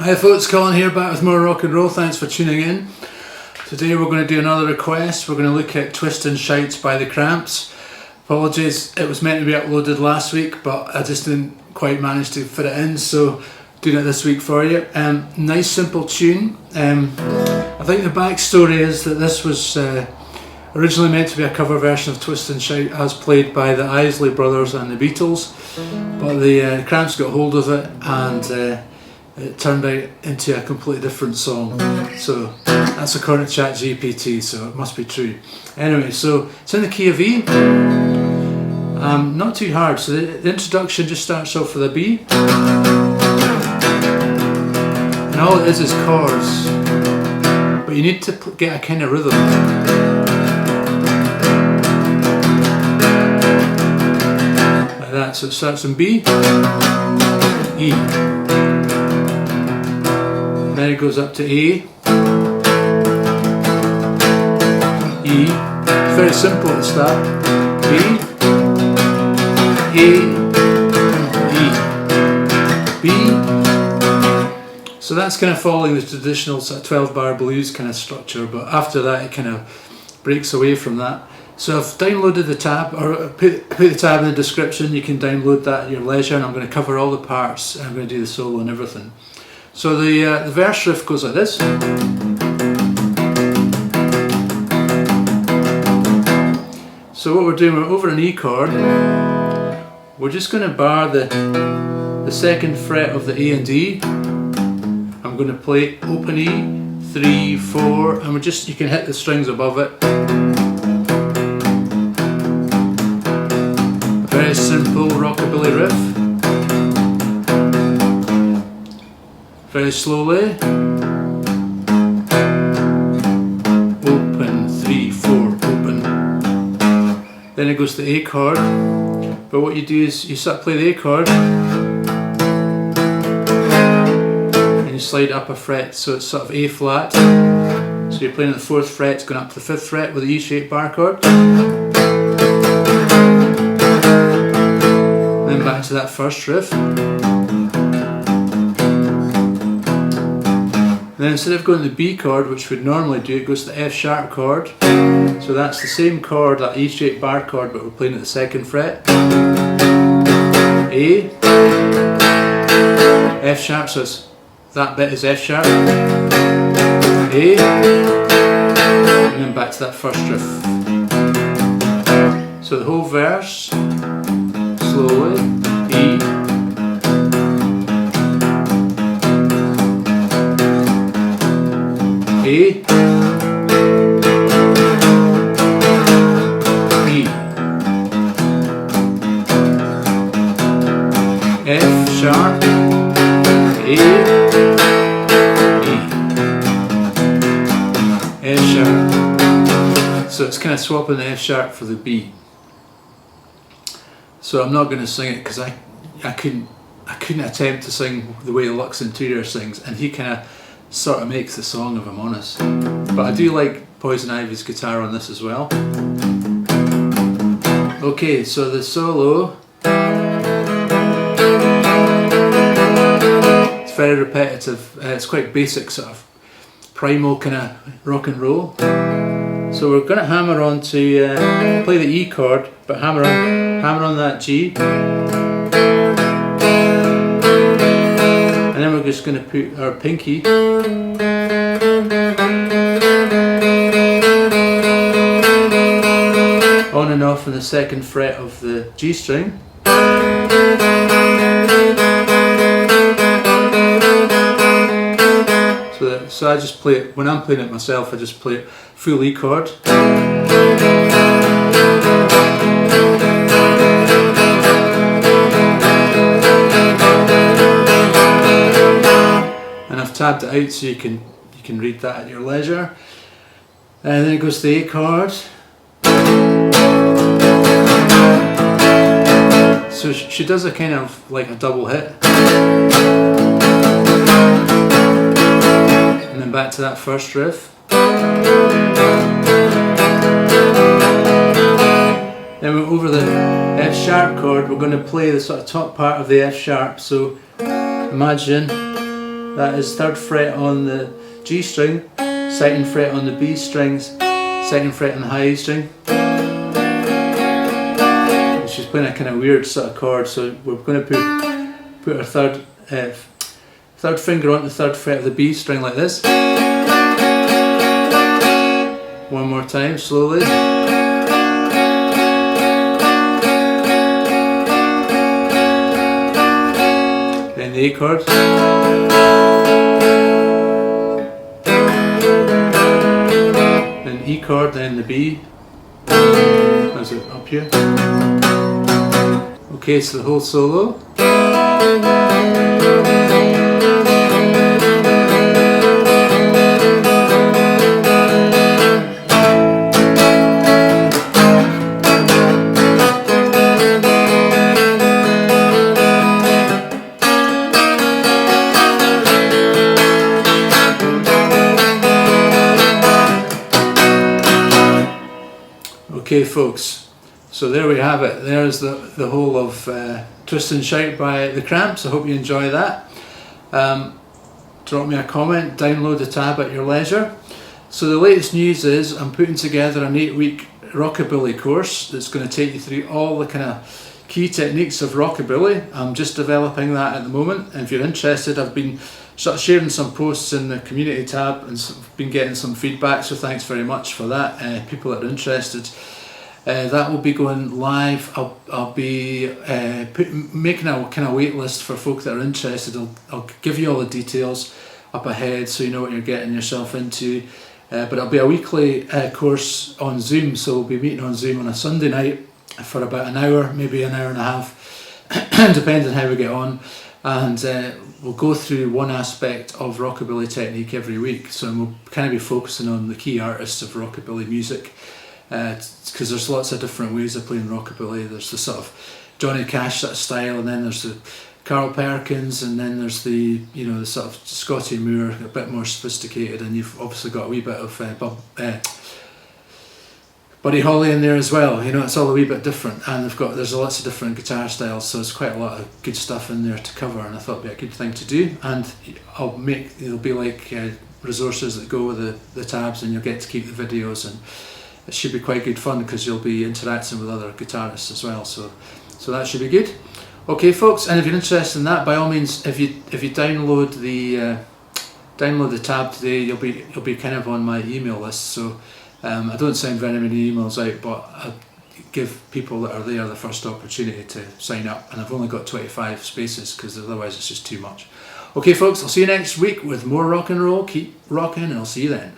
Hi folks, Colin here, back with more rock and roll. Thanks for tuning in. Today we're going to do another request. We're going to look at Twist and Shouts by the Cramps. Apologies, it was meant to be uploaded last week, but I just didn't quite manage to fit it in, so doing it this week for you. Nice simple tune. I think the backstory is that this was originally meant to be a cover version of Twist and Shout as played by the Isleys brothers and the Beatles, but the Cramps got hold of it and it turned out into a completely different song. So that's according to ChatGPT, so it must be true. Anyway, so it's in the key of E. Not too hard, so the introduction just starts off with a B. And all it is chords. But you need to get a kind of rhythm. Like that, so it starts in B, E. Then it goes up to A, E, very simple at the start, B, A, E, B. So that's kind of following the traditional sort of 12-bar blues kind of structure, but after that it kind of breaks away from that. So I've downloaded the tab, or put the tab in the description. You can download that at your leisure, and I'm going to cover all the parts, and I'm going to do the solo and everything. So the verse riff goes like this. So what we're doing, we're over an E chord. We're just going to bar the second fret of the A and D. I'm going to play open E, 3, 4, and you can hit the strings above it. A very simple rockabilly riff. Very slowly. Open, 3, 4, open. Then it goes to the A chord. But what you do is you start to play the A chord and you slide up a fret, so it's sort of A flat. So you're playing at the 4th fret, it's going up to the 5th fret with the E-shaped bar chord. Then back to that first riff. Then instead of going to the B chord, which we'd normally do, it goes to the F sharp chord. So that's the same chord, that E-shaped bar chord, but we're playing at the 2nd fret. A, F sharp, so that bit is F sharp, A, and then back to that first riff. So the whole verse, slowly, E, A, E, F sharp, A, E, F sharp. So it's kind of swapping the F sharp for the B. So I'm not going to sing it because I couldn't attempt to sing the way Lux Interior sings, and he kind of sort of makes the song, if I'm honest. But I do like Poison Ivy's guitar on this as well. Okay, so the solo, it's very repetitive. It's quite basic, sort of primal kind of rock and roll. So we're going to hammer on to play the E chord, but hammer on that G. And then we're just going to put our pinky on and off on the 2nd fret of the G string. So I just play it, when I'm playing it myself, I just play it full E chord. And I've tabbed it out so you can read that at your leisure. And then it goes to the A chord. So she does a kind of like a double hit. And then back to that first riff. Then we're over the F sharp chord, we're going to play the sort of top part of the F sharp. So imagine That is 3rd fret on the G string, 2nd fret on the B strings, 2nd fret on the high E string. She's playing a kind of weird sort of chord, so we're going to put our third finger on the 3rd fret of the B string like this. One more time, slowly. Then the A chord. Then E chord, then the B. As it up here. Okay, so the whole solo. Okay folks, so there we have it. There's the whole of Twist and Shout by the Cramps. I hope you enjoy that. Drop me a comment, download the tab at your leisure. So the latest news is I'm putting together an 8-week rockabilly course that's going to take you through all the kind of key techniques of rockabilly. I'm just developing that at the moment, and if you're interested, I've been sort of sharing some posts in the community tab and been getting some feedback, so thanks very much for that. People that are interested. That will be going live. I'll be making a kind of wait list for folk that are interested. I'll give you all the details up ahead so you know what you're getting yourself into. But it'll be a weekly course on Zoom, so we'll be meeting on Zoom on a Sunday night for about an hour, maybe an hour and a half, depending on how we get on. And we'll go through one aspect of rockabilly technique every week. So we'll kind of be focusing on the key artists of rockabilly music. Because there's lots of different ways of playing rockabilly. There's the sort of Johnny Cash sort of style, and then there's the Carl Perkins, and then there's the the sort of Scotty Moore, a bit more sophisticated, and you've obviously got a wee bit of Buddy Holly in there as well. It's all a wee bit different, and there's lots of different guitar styles, so there's quite a lot of good stuff in there to cover, and I thought it'd be a good thing to do. And it'll be like resources that go with the tabs, and you'll get to keep the videos, and it should be quite good fun because you'll be interacting with other guitarists as well. So that should be good. Okay, folks, and if you're interested in that, by all means, if you download the tab today, you'll be kind of on my email list. So I don't send very many emails out, but I give people that are there the first opportunity to sign up, and I've only got 25 spaces because otherwise it's just too much. Okay, folks, I'll see you next week with more rock and roll. Keep rocking, and I'll see you then.